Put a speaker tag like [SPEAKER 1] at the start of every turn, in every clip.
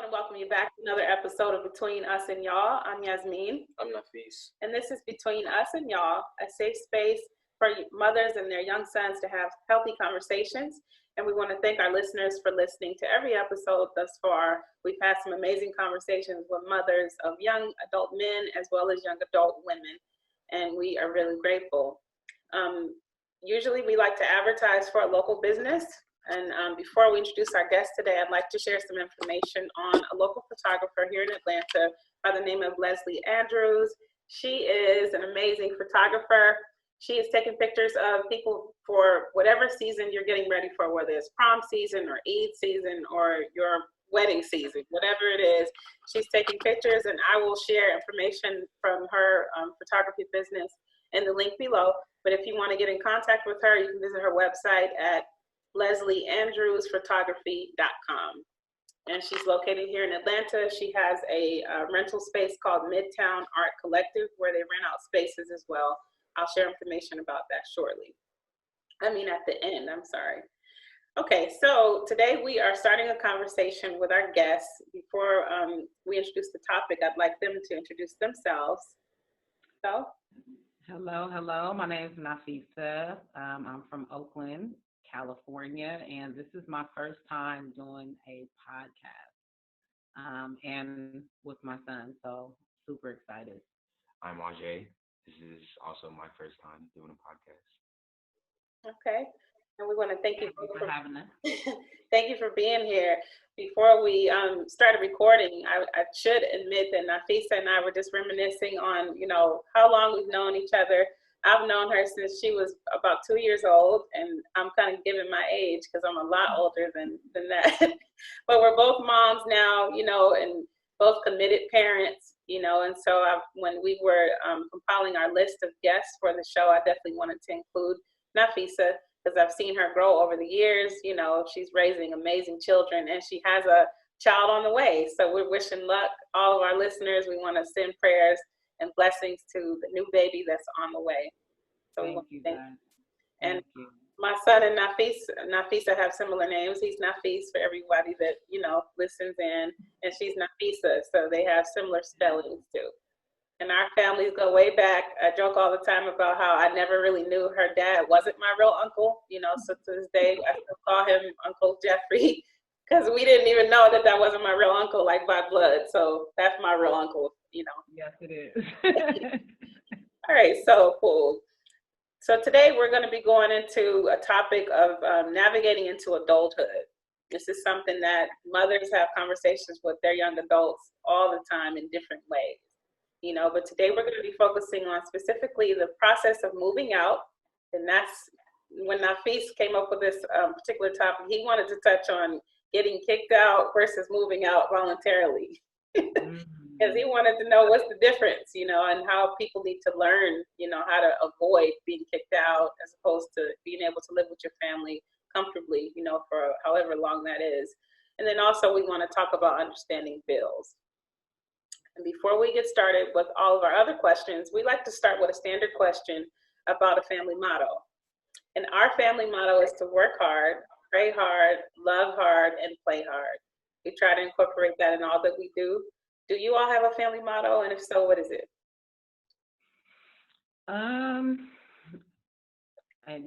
[SPEAKER 1] want to welcome you back to another episode of Between Us and Y'all. I'm Yasmin.
[SPEAKER 2] I'm Nafeesah.
[SPEAKER 1] And this is Between Us and Y'all, a safe space for mothers and their young sons to have healthy conversations. And we want to thank our listeners for listening to every episode thus far. We've had some amazing conversations with mothers of young adult men as well as young adult women. And we are really grateful. Usually we like to advertise for a local business. And before we introduce our guest today, I'd like to share some information on a local photographer here in Atlanta by the name of Leslie Andrews. She is an amazing photographer. She is taking pictures of people for whatever season you're getting ready for, whether it's prom season or Eid season or your wedding season, whatever it is. She's taking pictures, and I will share information from her photography business in the link below. But if you want to get in contact with her, you can visit her website at leslieandrewsphotography.com. And she's located here in Atlanta. She has a rental space called Midtown Art Collective where they rent out spaces as well. I'll share information about that shortly. At the end, I'm sorry. Okay, so today we are starting a conversation with our guests. Before we introduce the topic, I'd like them to introduce themselves. So.
[SPEAKER 3] Hello. My name is Nafeesah. I'm from Oakland, California, and this is my first time doing a podcast and with my son, so super excited.
[SPEAKER 2] I'm Ajai. This is also my first time doing a podcast.
[SPEAKER 1] Okay, and we want to thank you
[SPEAKER 3] for having us.
[SPEAKER 1] Thank you for being here. Before we started recording, I should admit that Nafeesah and I were just reminiscing on, how long we've known each other. I've known her since she was about 2 years old, and I'm kind of giving my age because I'm a lot older than that. But we're both moms now, and both committed parents, and so when we were compiling our list of guests for the show, I definitely wanted to include Nafeesah because I've seen her grow over the years. She's raising amazing children, and she has a child on the way. So we're wishing luck, all of our listeners. We want to send prayers and blessings to the new baby that's on the way. So
[SPEAKER 3] thank you, guys.
[SPEAKER 1] And my son and Nafeesah have similar names. He's Nafees for everybody that, listens in, and she's Nafeesah. So they have similar spellings too. And our families go way back. I joke all the time about how I never really knew her dad wasn't my real uncle, so to this day, I still call him Uncle Jeffrey because we didn't even know that wasn't my real uncle, like by blood. So that's my real uncle,
[SPEAKER 3] Yes, it is.
[SPEAKER 1] All right, so cool. So today we're going to be going into a topic of navigating into adulthood. This is something that mothers have conversations with their young adults all the time in different ways, but today we're going to be focusing on specifically the process of moving out. And that's when Nafees came up with this particular topic. He wanted to touch on getting kicked out versus moving out voluntarily. Because he wanted to know what's the difference, and how people need to learn, how to avoid being kicked out as opposed to being able to live with your family comfortably, for however long that is. And then also we want to talk about understanding bills. And before we get started with all of our other questions, we like to start with a standard question about a family motto. And our family motto is to work hard, pray hard, love hard, and play hard. We try to incorporate that in all that we do. Do you all have a family motto? And if so, what is it?
[SPEAKER 3] And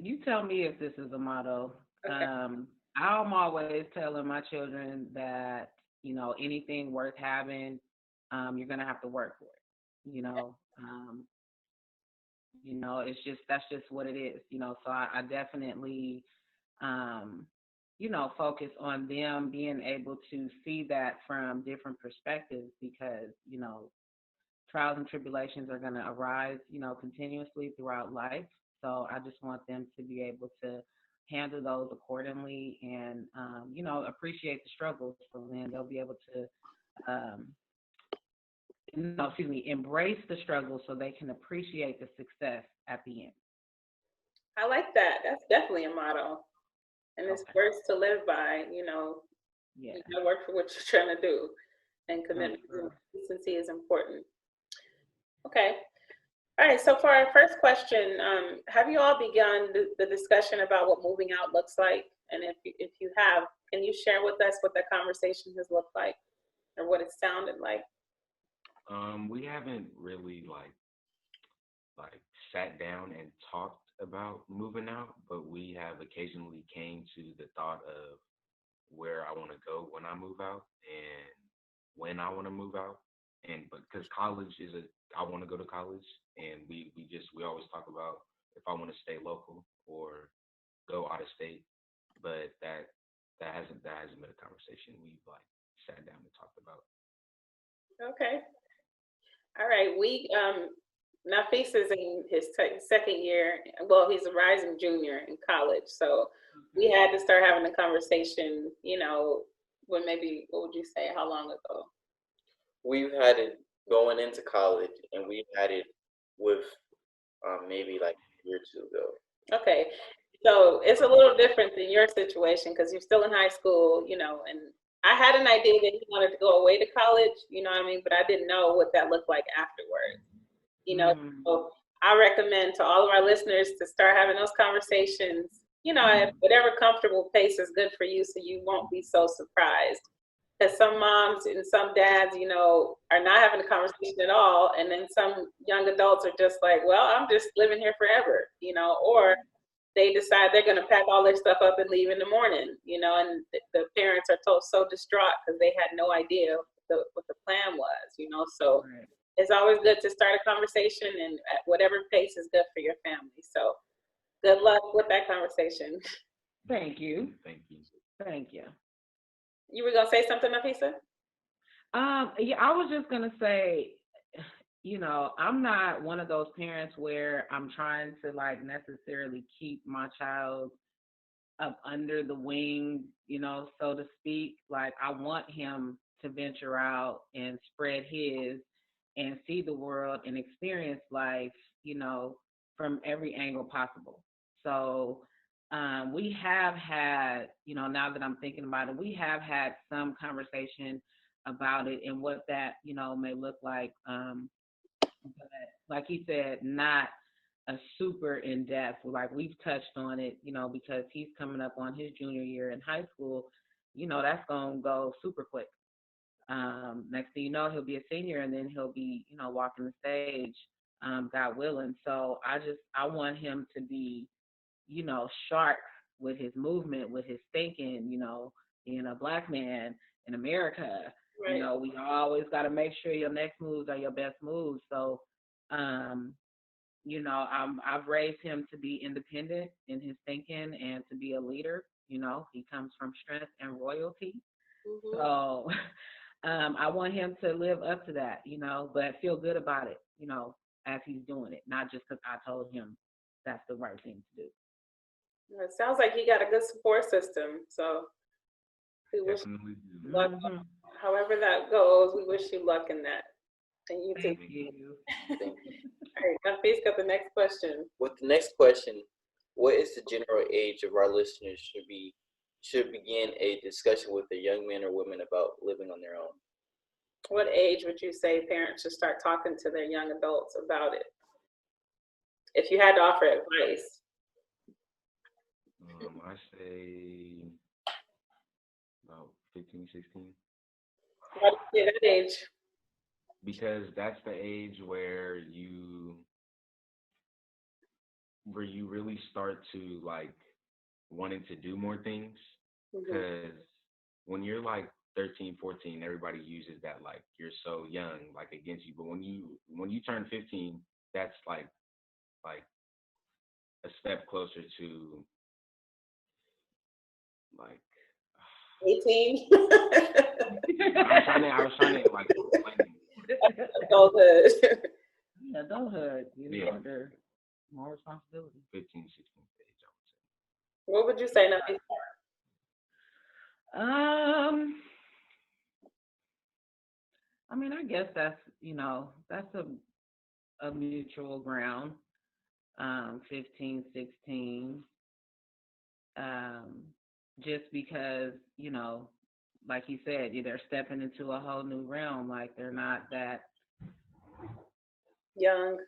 [SPEAKER 3] you tell me if this is a motto.
[SPEAKER 1] Okay.
[SPEAKER 3] I'm always telling my children that, anything worth having, you're going to have to work for it. That's just what it is, so I definitely, focus on them being able to see that from different perspectives because, trials and tribulations are going to arise, continuously throughout life. So I just want them to be able to handle those accordingly and, appreciate the struggles. So then they'll be able to, embrace the struggle so they can appreciate the success at the end.
[SPEAKER 1] I like that. That's definitely a motto. And it's words to live by, You gotta work for what you're trying to do. And commitment and consistency is important. Okay. All right. So for our first question, have you all begun the discussion about what moving out looks like? And if you have, can you share with us what that conversation has looked like? or what it sounded like?
[SPEAKER 2] We haven't really like sat down and talked about moving out, but we have occasionally came to the thought of where I want to go when I move out and when I want to move out. And but because college is I want to go to college, and we always talk about if I want to stay local or go out of state, but that hasn't been a conversation we've like sat down and talked about.
[SPEAKER 1] Okay. All right. Nafeesah is in his second year. Well, he's a rising junior in college. So we had to start having a conversation, when maybe, what would you say, how long ago?
[SPEAKER 4] We've had it going into college, and we've had it with maybe like a year or two ago.
[SPEAKER 1] Okay. So it's a little different than your situation because you're still in high school, and I had an idea that he wanted to go away to college, you know what I mean? But I didn't know what that looked like afterwards. So I recommend to all of our listeners to start having those conversations, at whatever comfortable pace is good for you so you won't be so surprised. Because some moms and some dads, are not having a conversation at all. And then some young adults are just like, well, I'm just living here forever, or they decide they're going to pack all their stuff up and leave in the morning, and the parents are so distraught because they had no idea what the plan was, so. Right. It's always good to start a conversation and at whatever pace is good for your family. So good luck with that conversation.
[SPEAKER 3] Thank you.
[SPEAKER 2] Thank you.
[SPEAKER 3] Thank you.
[SPEAKER 1] You were going to say something, Nafeesah?
[SPEAKER 3] Yeah, I was just going to say, I'm not one of those parents where I'm trying to like necessarily keep my child up under the wing, so to speak. Like I want him to venture out and spread his and see the world and experience life, from every angle possible. So we have had, now that I'm thinking about it, we have had some conversation about it and what that, may look like. But like he said, not a super in-depth, like we've touched on it, because he's coming up on his junior year in high school, that's going to go super quick. Next thing you know, he'll be a senior and then he'll be, walking the stage, God willing. So I want him to be, sharp with his movement, with his thinking, being a Black man in America. Right. We always got to make sure your next moves are your best moves. So, I've raised him to be independent in his thinking and to be a leader. He comes from strength and royalty. Mm-hmm. So I want him to live up to that, but feel good about it, as he's doing it, not just because I told him that's the right thing to do.
[SPEAKER 1] It sounds like you got a good support system. So we wish
[SPEAKER 2] you
[SPEAKER 1] luck. Mm-hmm. However that goes, we wish you luck in that. And you too.
[SPEAKER 3] Thank you.
[SPEAKER 4] Thank you.
[SPEAKER 1] All right, Nafeesah got the next question.
[SPEAKER 4] With the next question, what is the general age of our listeners should begin a discussion with the young men or women about living on their own?
[SPEAKER 1] What age would you say parents should start talking to their young adults about it? If you had to offer advice.
[SPEAKER 2] I say about 15, 16.
[SPEAKER 1] Why do you say that age?
[SPEAKER 2] Because that's the age where you really start to like wanting to do more things. Because when you're like 13, 14, everybody uses that like you're so young, like against you. But when you turn 15, that's like a step closer to like
[SPEAKER 1] 18.
[SPEAKER 2] I was trying to like explain
[SPEAKER 1] adulthood.
[SPEAKER 3] Adulthood, under more responsibility.
[SPEAKER 2] 15, 16 age, I would say.
[SPEAKER 1] What would you say, Nafeesah?
[SPEAKER 3] I mean, I guess that's that's a mutual ground. 15, 16. Just because, like you said, they're stepping into a whole new realm. Like they're not that
[SPEAKER 1] young,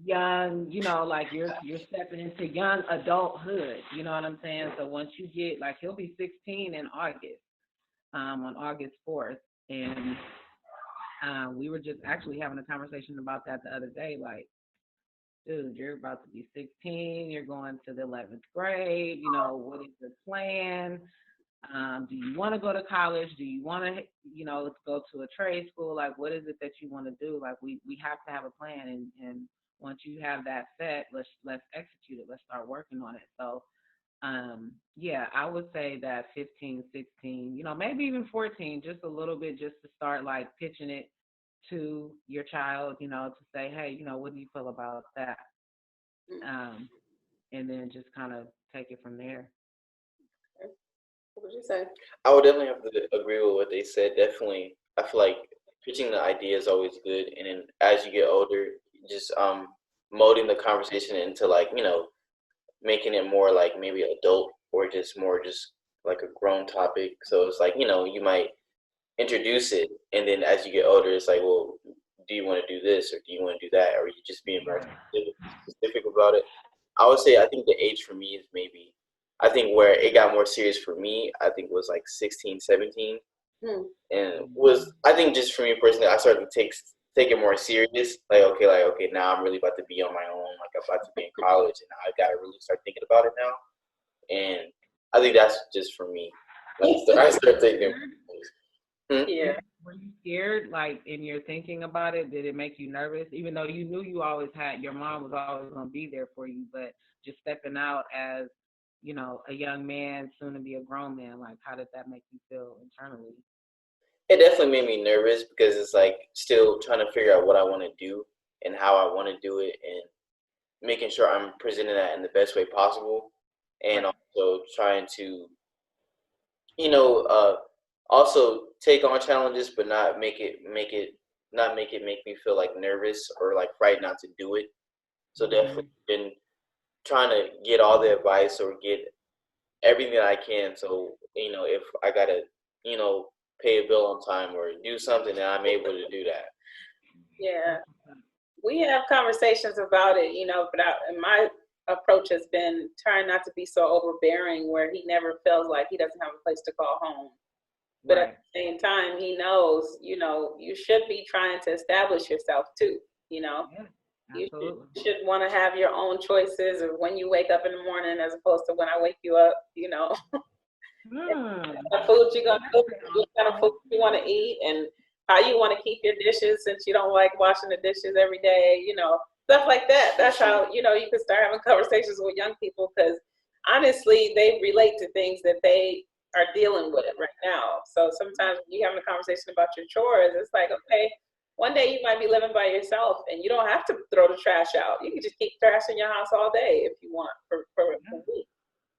[SPEAKER 3] like you're stepping into young adulthood. You know what I'm saying? So once you get, like, he'll be 16 in August, on August 4th. And we were just actually having a conversation about that the other day. Like, dude, you're about to be 16. You're going to the 11th grade. You know, what is the plan? Do you want to go to college? Do you want to, go to a trade school? Like, what is it that you want to do? Like, we have to have a plan, and once you have that set, let's execute it. Let's start working on it. So, yeah, I would say that 15, 16, maybe even 14, just a little bit, just to start like pitching it to your child, to say, hey, what do you feel about that? And then just kind of take it from there.
[SPEAKER 1] What would you say?
[SPEAKER 4] I would definitely have to agree with what they said. Definitely, I feel like pitching the idea is always good, and then as you get older, just molding the conversation into like making it more like maybe adult or just more just like a grown topic. So it's like you might introduce it, and then as you get older, it's like, well, do you want to do this or do you want to do that, or are you just being more specific about it? I would say I think the age for me is maybe I think where it got more serious for me, I think was like 16, 17. And was I think just for me personally, I started to take it more serious. Like okay, now I'm really about to be on my own. Like I'm about to be in college, and I got to really start thinking about it now. And I think that's just for me. Like I started thinking.
[SPEAKER 1] Yeah.
[SPEAKER 3] Were you scared, like, in your thinking about it? Did it make you nervous? Even though you knew you always had, your mom was always going to be there for you, but just stepping out as, a young man, soon to be a grown man, like, how did that make you feel internally?
[SPEAKER 4] It definitely made me nervous because it's like still trying to figure out what I want to do and how I want to do it, and making sure I'm presenting that in the best way possible, and also trying to, you know, also take on challenges, but not make me feel like nervous or like frightened not to do it. So definitely been trying to get all the advice or get everything that I can. So if I gotta, pay a bill on time or do something, then I'm able to do that.
[SPEAKER 1] Yeah. We have conversations about it, but and my approach has been trying not to be so overbearing where he never feels like he doesn't have a place to call home. But at the same time, he knows, you should be trying to establish yourself too, You should want to have your own choices of when you wake up in the morning as opposed to when I wake you up, the food you're going to cook, what kind of food you want to eat, and how you want to keep your dishes since you don't like washing the dishes every day, stuff like that. That's how, you can start having conversations with young people because honestly, they relate to things that they are dealing with right now. So sometimes when you're having a conversation about your chores, it's like, okay, one day you might be living by yourself and you don't have to throw the trash out. You can just keep trash in your house all day if you want for a week.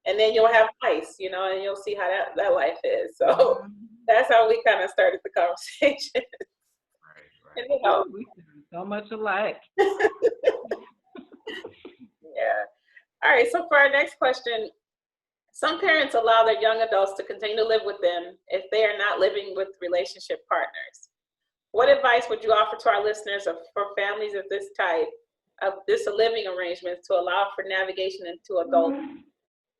[SPEAKER 1] And then you'll have mice, and you'll see how that life is. So that's how we kind of started the conversation.
[SPEAKER 3] Right. And we sound so much alike.
[SPEAKER 1] Yeah. All right. So for our next question, some parents allow their young adults to continue to live with them if they are not living with relationship partners. What advice would you offer to our listeners for families of this type, of this living arrangement, to allow for navigation into adulthood?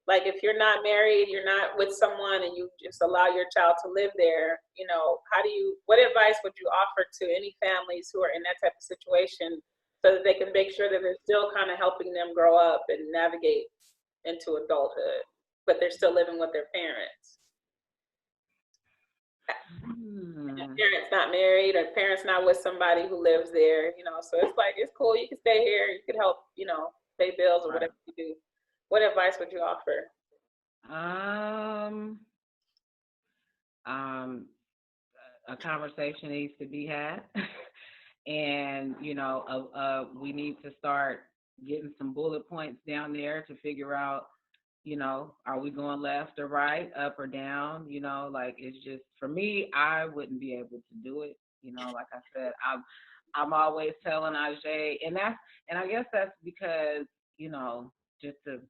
[SPEAKER 1] Like if you're not married, you're not with someone, and you just allow your child to live there, what advice would you offer to any families who are in that type of situation so that they can make sure that they're still kind of helping them grow up and navigate into adulthood, but they're still living with their parents? Parents not married or parents not with somebody who lives there, so it's like, it's cool, you can stay here, you can help, pay bills or whatever you do. What advice would you offer?
[SPEAKER 3] A conversation needs to be had. And, we need to start getting some bullet points down there to figure out, are we going left or right, up or down? Like, it's just, for me, I wouldn't be able to do it. Like I said, I'm always telling Ajai, and I guess that's because, just to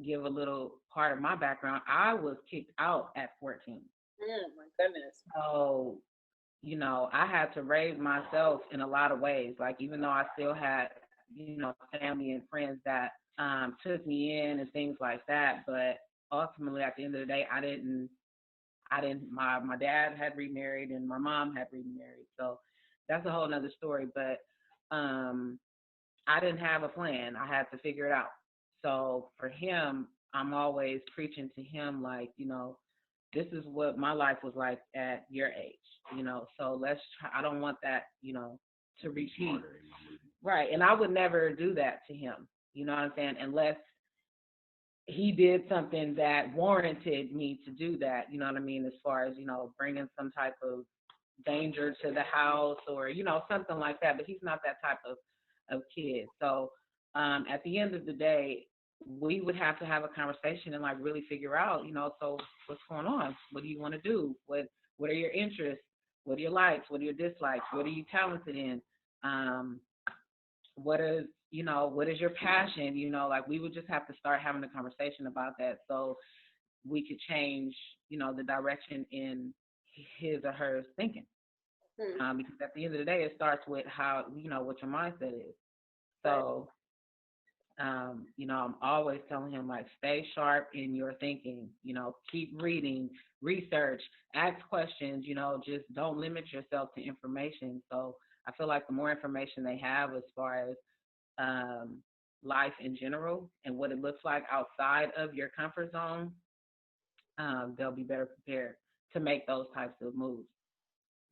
[SPEAKER 3] give a little part of my background, I was kicked out at 14.
[SPEAKER 1] My goodness.
[SPEAKER 3] So, I had to raise myself in a lot of ways. Like, even though I still had, family and friends that took me in and things like that, but ultimately at the end of the day, I my dad had remarried and my mom had remarried. So that's a whole nother story. But I didn't have a plan. I had to figure it out. So for him, I'm always preaching to him like, this is what my life was like at your age, so let's try. I don't want that, to repeat. Right. And I would never do that to him, you know what I'm saying? Unless he did something that warranted me to do that, you know what I mean? As far as, bringing some type of danger to the house or, something like that. But he's not that type of kid. So at the end of the day, we would have to have a conversation and like really figure out, so what's going on? What do you want to do? What are your interests? What are your likes? What are your dislikes? What are you talented in? What is your passion? Like we would just have to start having a conversation about that so we could change, the direction in his or her thinking. Because at the end of the day, it starts with how, what your mindset is. So, I'm always telling him, like, stay sharp in your thinking, keep reading, research, ask questions, just don't limit yourself to information. So I feel like the more information they have as far as life in general and what it looks like outside of your comfort zone, they'll be better prepared to make those types of moves.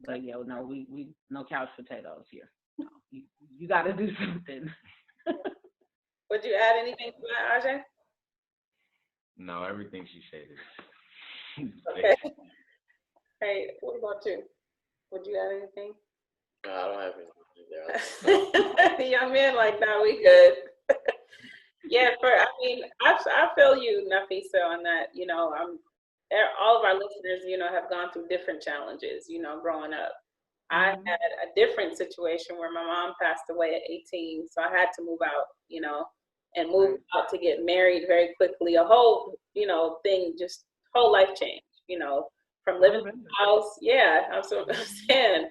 [SPEAKER 3] But yeah, no, we no couch potatoes here. No, you got to do something.
[SPEAKER 1] Would you add anything to that, Ajay?
[SPEAKER 2] No, everything she said is.
[SPEAKER 1] Okay. Hey, what about you? Would you add anything?
[SPEAKER 4] No, I don't have anything there.
[SPEAKER 1] The young man, like, no, we good. Yeah, I feel you, Nafeesah, on that. All of our listeners, have gone through different challenges, growing up. I had a different situation where my mom passed away at 18, so I had to move out, and move out to get married very quickly. A whole, thing, just whole life change, from living in the house. Yeah, I'm saying.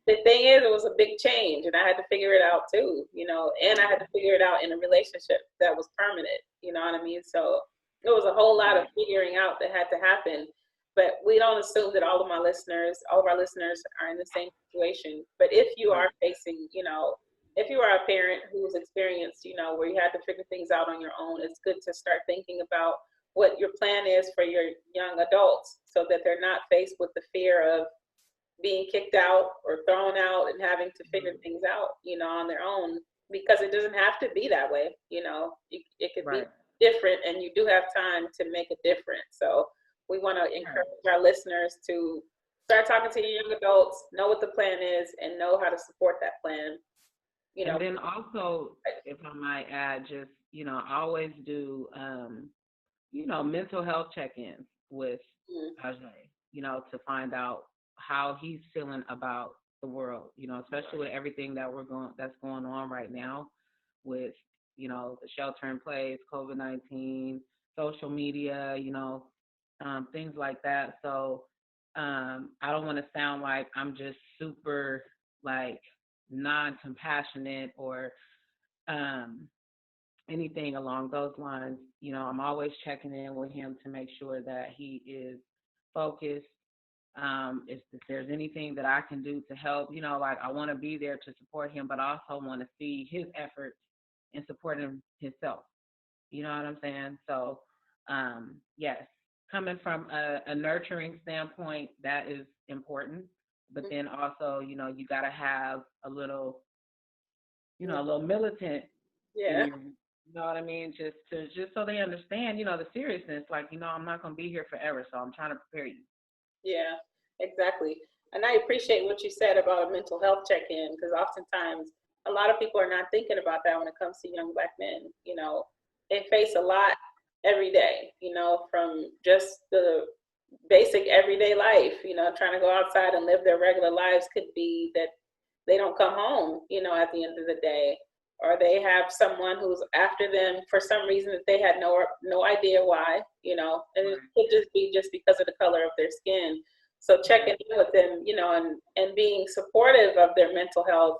[SPEAKER 1] The thing is, it was a big change, and I had to figure it out too, and I had to figure it out in a relationship that was permanent, you know what I mean? So it was a whole lot of figuring out that had to happen. But we don't assume that all of our listeners are in the same situation. But if you are facing, if you are a parent who's experienced, where you had to figure things out on your own, it's good to start thinking about what your plan is for your young adults so that they're not faced with the fear of being kicked out or thrown out and having to figure things out, on their own, because it doesn't have to be that way. It could be different, and you do have time to make a difference. So we want to encourage our listeners to start talking to your young adults, know what the plan is, and know how to support that plan.
[SPEAKER 3] And then also, if I might add, just, I always do, mental health check-ins with Ajay, to find out how he's feeling about the world, especially with everything that's going on right now with, the shelter in place, COVID-19, social media, things like that. So I don't want to sound like I'm just super like non-compassionate or anything along those lines. I'm always checking in with him to make sure that he is focused. If there's anything that I can do to help, like I want to be there to support him, but I also want to see his efforts in supporting himself. You know what I'm saying? So, yes, coming from a nurturing standpoint, that is important. But then also, you got to have a little, a little militant.
[SPEAKER 1] Yeah.
[SPEAKER 3] You know what I mean? Just so they understand, the seriousness. Like, I'm not going to be here forever, so I'm trying to prepare you.
[SPEAKER 1] Yeah, exactly. And I appreciate what you said about a mental health check-in, because oftentimes a lot of people are not thinking about that when it comes to young Black men. They face a lot every day, from just the basic everyday life, trying to go outside and live their regular lives. Could be that they don't come home, at the end of the day, or they have someone who's after them for some reason that they had no idea why, and it could just be just because of the color of their skin. So checking in with them, and being supportive of their mental health.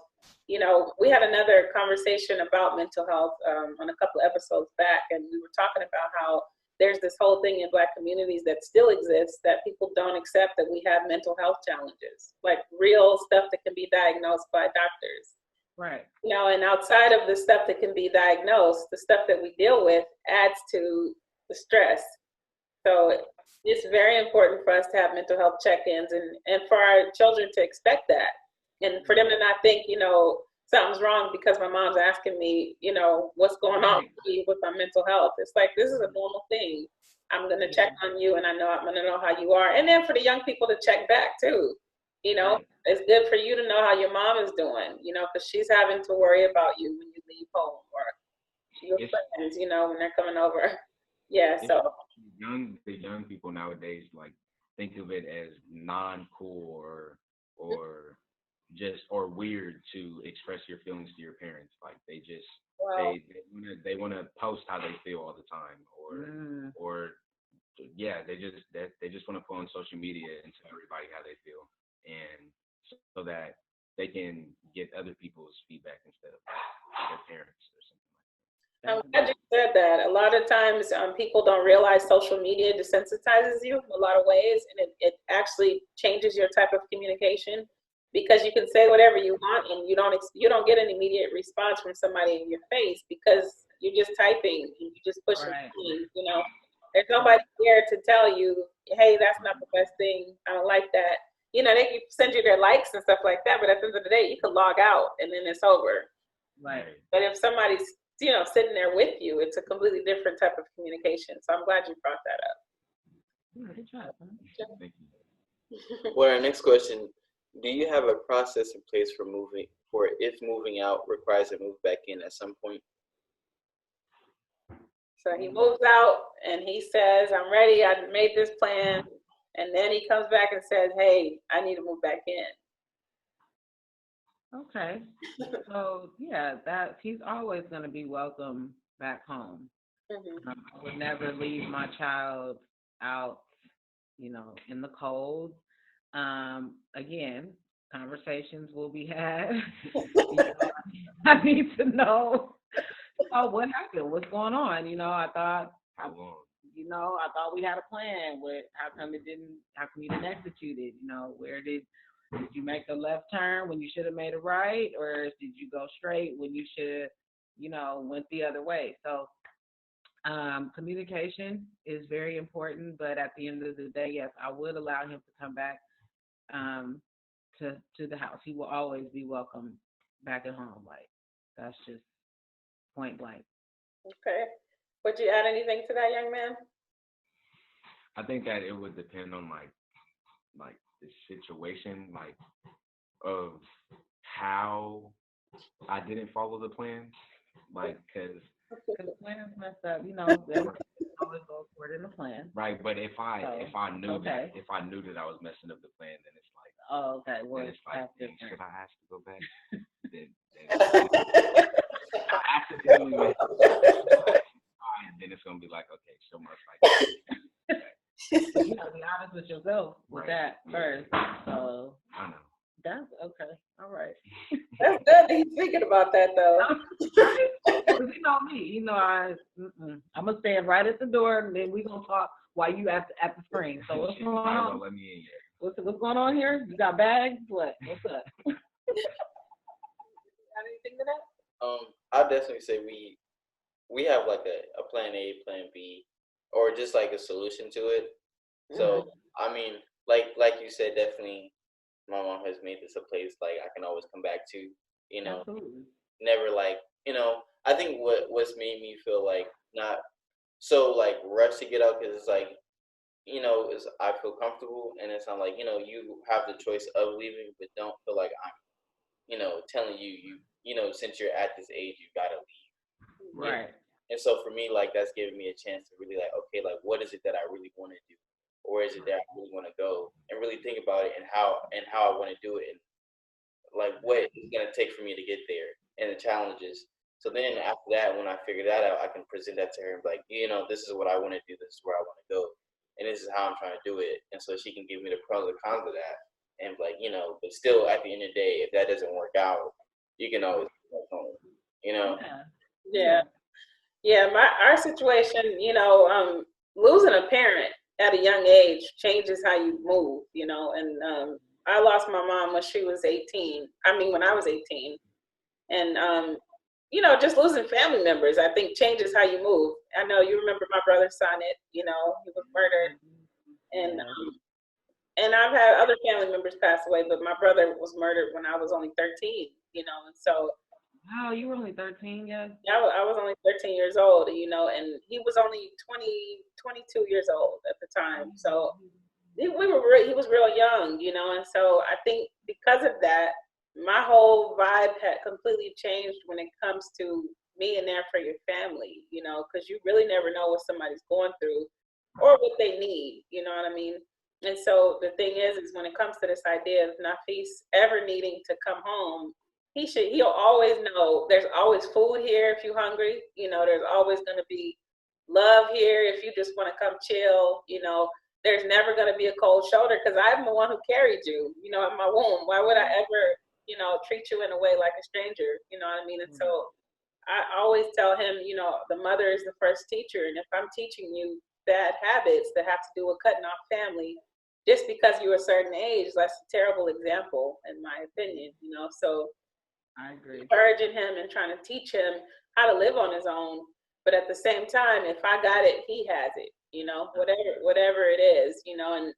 [SPEAKER 1] We had another conversation about mental health on a couple of episodes back, and we were talking about how there's this whole thing in Black communities that still exists, that people don't accept that we have mental health challenges, like real stuff that can be diagnosed by doctors.
[SPEAKER 3] Right.
[SPEAKER 1] You know, and outside of the stuff that can be diagnosed, the stuff that we deal with adds to the stress. So it's very important for us to have mental health check-ins, and for our children to expect that, and for them to not think, you know, something's wrong because my mom's asking me, you know, what's going on with my mental health. It's like, this is a normal thing. I'm going to check on you, and I know I'm going to know how you are. And then for the young people to check back too, you know, it's good for you to know how your mom is doing, you know, because she's having to worry about you when you leave home, or your friends, you know, when they're coming over. Yeah, so
[SPEAKER 2] the young people nowadays like think of it as non-cool or just or weird to express your feelings to your parents. Like they just they want to post how they feel all the time, or yeah, they just want to put on social media and tell everybody how they feel, and so that they can get other people's feedback instead of their parents or something.
[SPEAKER 1] I'm glad you said that. A lot of times people don't realize social media desensitizes you in a lot of ways, and it actually changes your type of communication, because you can say whatever you want and you don't get an immediate response from somebody in your face, because you're just typing and you're just pushing things, you know. There's nobody there to tell you, hey, that's not the best thing. I don't like that. You know, they can send you their likes and stuff like that, but at the end of the day, you can log out and then it's over.
[SPEAKER 3] Right.
[SPEAKER 1] But if somebody's, you know, sitting there with you, it's a completely different type of communication. So I'm glad you brought that up.
[SPEAKER 3] Good job.
[SPEAKER 2] Thank you.
[SPEAKER 4] Well, our next question: do you have a process in place for if moving out requires a move back in at some point?
[SPEAKER 1] So he moves out and he says, I'm ready, I made this plan. And then he comes back and says, hey, I need to move back in.
[SPEAKER 3] Okay. So yeah, that he's always going to be welcome back home.
[SPEAKER 1] Mm-hmm.
[SPEAKER 3] I would never leave my child out, you know, in the cold. Again, conversations will be had. You know, I need to know, what happened, what's going on. You know, I thought we had a plan. How come you didn't execute it? You know, did you make a left turn when you should have made a right, or did you go straight when you should, you know, went the other way? So communication is very important, but at the end of the day, yes, I would allow him to come back to the house. He will always be welcome back at home. Like, that's just point blank.
[SPEAKER 1] Okay. Would you add anything to that, young man?
[SPEAKER 2] I think that it would depend on like the situation, like of how I didn't follow the plan, like because
[SPEAKER 3] the plan's messed up, you know. Always go according to plan.
[SPEAKER 2] Right, but if I knew that I was messing up the plan, then it's like,
[SPEAKER 3] oh, okay, well,
[SPEAKER 2] then it's like, should I ask to go back? then I accidentally went, then it's gonna be like, okay, so much like.
[SPEAKER 3] You gotta be honest with yourself with that first. So
[SPEAKER 2] I know.
[SPEAKER 3] that's okay. All right.
[SPEAKER 1] That's good that he's thinking about that, though.
[SPEAKER 3] Because you know me, you know I'm gonna stand right at the door, and then we gonna talk while you at the screen. So what's going on?
[SPEAKER 2] Let me in here.
[SPEAKER 3] What's going on here? You got bags? What's up?
[SPEAKER 1] Got anything to that?
[SPEAKER 4] I'd definitely say we have like a plan A, plan B, or just like a solution to it. So I mean, like you said, definitely my mom has made this a place like I can always come back to, you know.
[SPEAKER 3] Absolutely.
[SPEAKER 4] Never like, you know, I think what's made me feel like not so like rushed to get out, because it's like, you know, I feel comfortable, and it's not like, you know, you have the choice of leaving, but don't feel like I'm, you know, telling you know, since you're at this age, you gotta leave.
[SPEAKER 3] Right.
[SPEAKER 4] And so for me, like, that's giving me a chance to really like, okay, like, what is it that I really want to do, or is it that I really want to go, and really think about it and how I want to do it, and like what it's gonna take for me to get there and the challenges. So then after that, when I figure that out, I can present that to her and be like, you know, this is what I want to do, this is where I want to go, and this is how I'm trying to do it. And so she can give me the pros and cons of that, and like, you know, but still at the end of the day, if that doesn't work out, you can always go home, you know.
[SPEAKER 1] Yeah. Our situation, you know, losing a parent at a young age changes how you move, you know. And I lost my mom when she was 18. I mean, when I was 18. And, you know, just losing family members, I think changes how you move. I know you remember my brother Sonnet, you know, he was murdered. And, and I've had other family members pass away, but my brother was murdered when I was only 13, you know. And so
[SPEAKER 3] Wow, you were only 13, yes?
[SPEAKER 1] I was only 13 years old, you know, and he was only 20, 22 years old at the time. So he was real young, you know, and so I think because of that, my whole vibe had completely changed when it comes to being there for your family, you know, because you really never know what somebody's going through or what they need, you know what I mean? And so the thing is when it comes to this idea of Nafees ever needing to come home, he'll always know there's always food here if you're hungry, you know, there's always going to be love here if you just want to come chill, you know, there's never going to be a cold shoulder because I'm the one who carried you, you know, in my womb. Why would I ever, you know, treat you in a way like a stranger? You know what I mean? And so I always tell him, you know, the mother is the first teacher. And if I'm teaching you bad habits that have to do with cutting off family, just because you're a certain age, that's a terrible example, in my opinion, you know. So
[SPEAKER 3] I agree.
[SPEAKER 1] encouraging him and trying to teach him how to live on his own. But at the same time, if I got it, he has it, you know, whatever it is, you know. And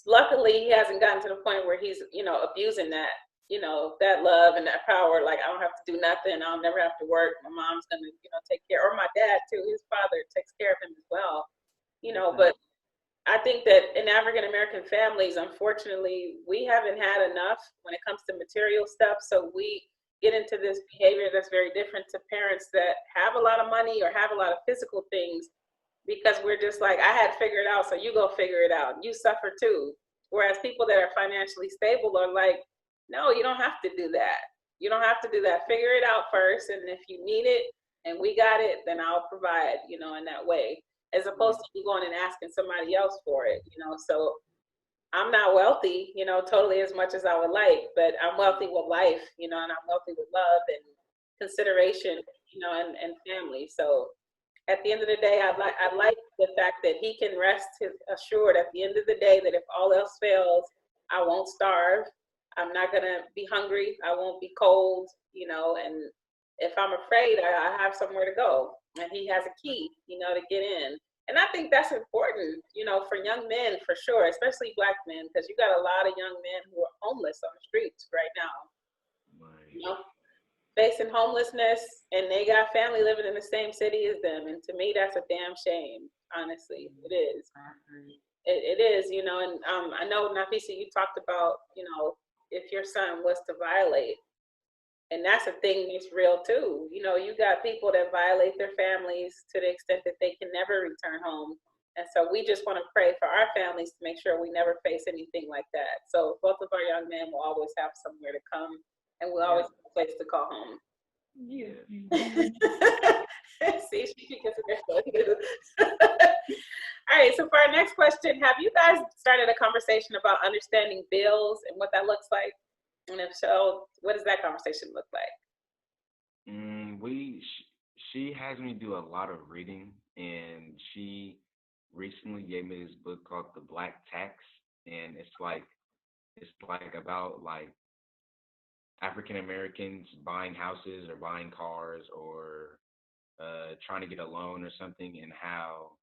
[SPEAKER 1] luckily he hasn't gotten to the point where he's, you know, abusing that, you know, that love and that power. Like, I don't have to do nothing. I'll never have to work. My mom's going to, you know, take care, or my dad too. His father takes care of him as well, you know. But I think that in African American families, unfortunately, we haven't had enough when it comes to material stuff. So we get into this behavior that's very different to parents that have a lot of money or have a lot of physical things, because we're just like, I had figured it out, so you go figure it out. You suffer too. Whereas people that are financially stable are like, no, you don't have to do that. You don't have to do that. Figure it out first. And if you need it and we got it, then I'll provide, you know, in that way, as opposed to you going and asking somebody else for it, you know. So I'm not wealthy, you know, totally as much as I would like, but I'm wealthy with life, you know, and I'm wealthy with love and consideration, you know, and family. So at the end of the day, I like the fact that he can rest assured at the end of the day that if all else fails, I won't starve. I'm not gonna be hungry. I won't be cold, you know. And if I'm afraid, I have somewhere to go, and he has a key, you know, to get in. And I think that's important, you know, for young men for sure, especially Black men, because you got a lot of young men who are homeless on the streets right now.
[SPEAKER 2] Right.
[SPEAKER 1] You know, facing homelessness, and they got family living in the same city as them. And to me, that's a damn shame. Honestly, it is. It is, you know. And I know, Nafeesah, you talked about, you know, if your son was to violate, and that's a thing that's real too. You know, you got people that violate their families to the extent that they can never return home. And so we just want to pray for our families to make sure we never face anything like that. So both of our young men will always have somewhere to come, and we'll always have a place to call home.
[SPEAKER 3] Yeah.
[SPEAKER 1] See, she gets it. All right, so for our next question, have you guys started a conversation about understanding bills and what that looks like? And if so, what does that conversation look like?
[SPEAKER 2] She has me do a lot of reading, and she recently gave me this book called The Black Tax, and it's like about like African Americans buying houses or buying cars or trying to get a loan or something, and how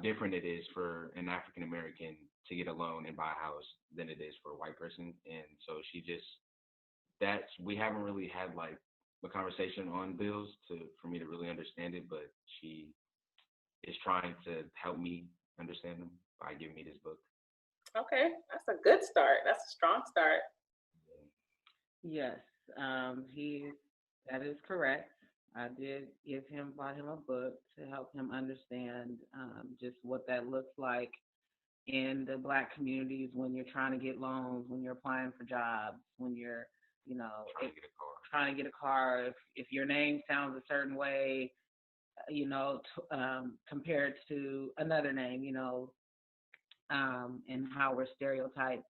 [SPEAKER 2] different it is for an African American to get a loan and buy a house than it is for a white person. And so we haven't really had like a conversation on bills for me to really understand it, but she is trying to help me understand them by giving me this book.
[SPEAKER 1] Okay, that's a good start. That's a strong start.
[SPEAKER 3] Yes, that is correct. I did bought him a book to help him understand just what that looks like in the Black communities when you're trying to get loans, when you're applying for jobs, when you're, you know, trying to get a car. If your name sounds a certain way, you know, compared to another name, you know, and how we're stereotyped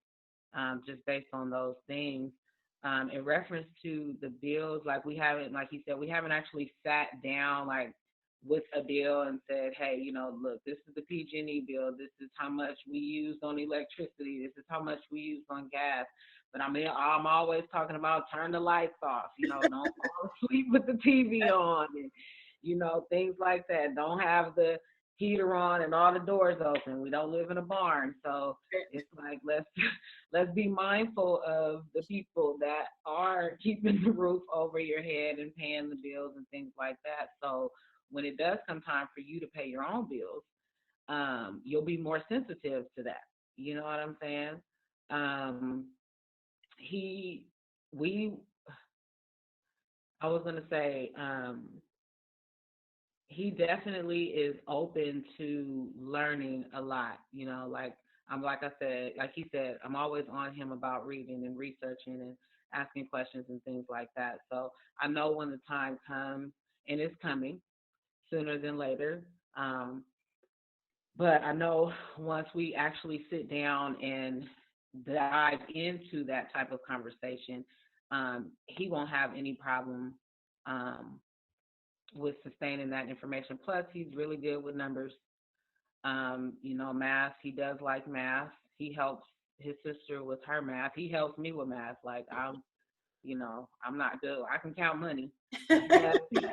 [SPEAKER 3] just based on those things. In reference to the bills, like we haven't, like you said, we haven't actually sat down like with a bill and said, hey, you know, look, this is the PG&E bill. This is how much we used on electricity. This is how much we used on gas. But I mean, I'm always talking about turn the lights off, you know, don't fall asleep with the TV on and, you know, things like that. Don't have the heater on and all the doors open. We don't live in a barn. So it's like, let's be mindful of the people that are keeping the roof over your head and paying the bills and things like that. So when it does come time for you to pay your own bills, you'll be more sensitive to that. You know what I'm saying? I was gonna say, he definitely is open to learning a lot. You know, like like I said, like he said, I'm always on him about reading and researching and asking questions and things like that. So I know when the time comes, and it's coming sooner than later. But I know once we actually sit down and dive into that type of conversation, he won't have any problem with sustaining that information. Plus, he's really good with numbers. You know, math. He does like math. He helps his sister with her math. He helps me with math. Like you know, I'm not good. I can count money.
[SPEAKER 1] That's good.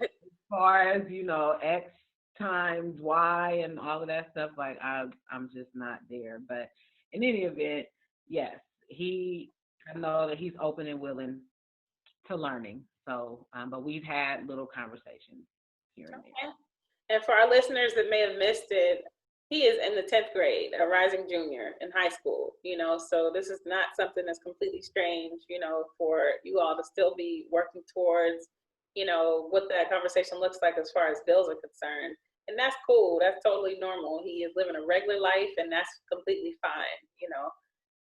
[SPEAKER 3] As far as, you know, X times Y and all of that stuff, like I'm just not there. But in any event, yes, I know that he's open and willing to learning. So, but we've had little conversations here and there.
[SPEAKER 1] And for our listeners that may have missed it, he is in the 10th grade, a rising junior in high school, you know, so this is not something that's completely strange, you know, for you all to still be working towards, you know, what that conversation looks like as far as bills are concerned. And that's cool. That's totally normal. He is living a regular life, and that's completely fine, you know.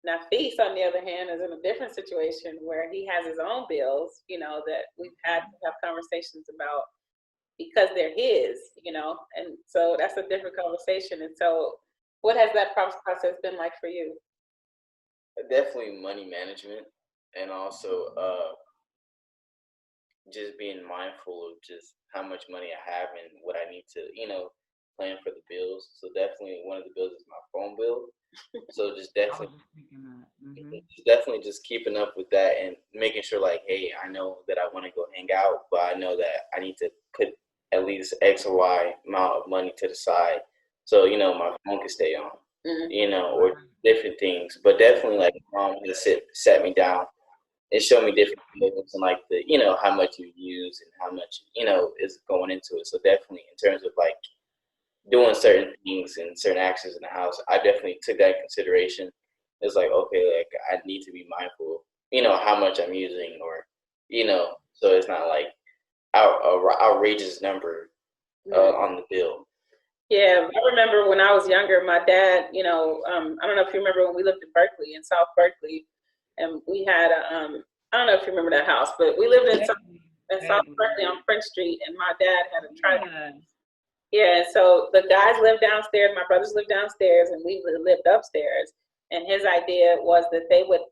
[SPEAKER 1] Nafeesah, on the other hand, is in a different situation where he has his own bills, you know, that we've had to have conversations about because they're his, you know, and so that's a different conversation. And so what has that process been like for you?
[SPEAKER 4] Definitely money management, and also just being mindful of just how much money I have and what I need to, you know, plan for the bills. So definitely one of the bills is my phone bill. So just definitely, definitely just keeping up with that and making sure, like, hey, I know that I want to go hang out, but I know that I need to put at least X or Y amount of money to the side, so you know my phone can stay on, you know, or different things. But definitely, like, mom has sat me down and showed me different things and like the, you know, how much you use and how much, you know, is going into it. So definitely in terms of like doing certain things and certain actions in the house, I definitely took that in consideration. It's like, okay, like I need to be mindful, you know, how much I'm using, or, you know, so it's not like outrageous number on the bill.
[SPEAKER 1] Yeah, I remember when I was younger, my dad, you know, I don't know if you remember when we lived in Berkeley, in South Berkeley, and we had I don't know if you remember that house, but we lived in South Berkeley on French Street, and my dad had a triplex. Yeah, so the guys lived downstairs, my brothers lived downstairs, and we lived upstairs. And his idea was that they would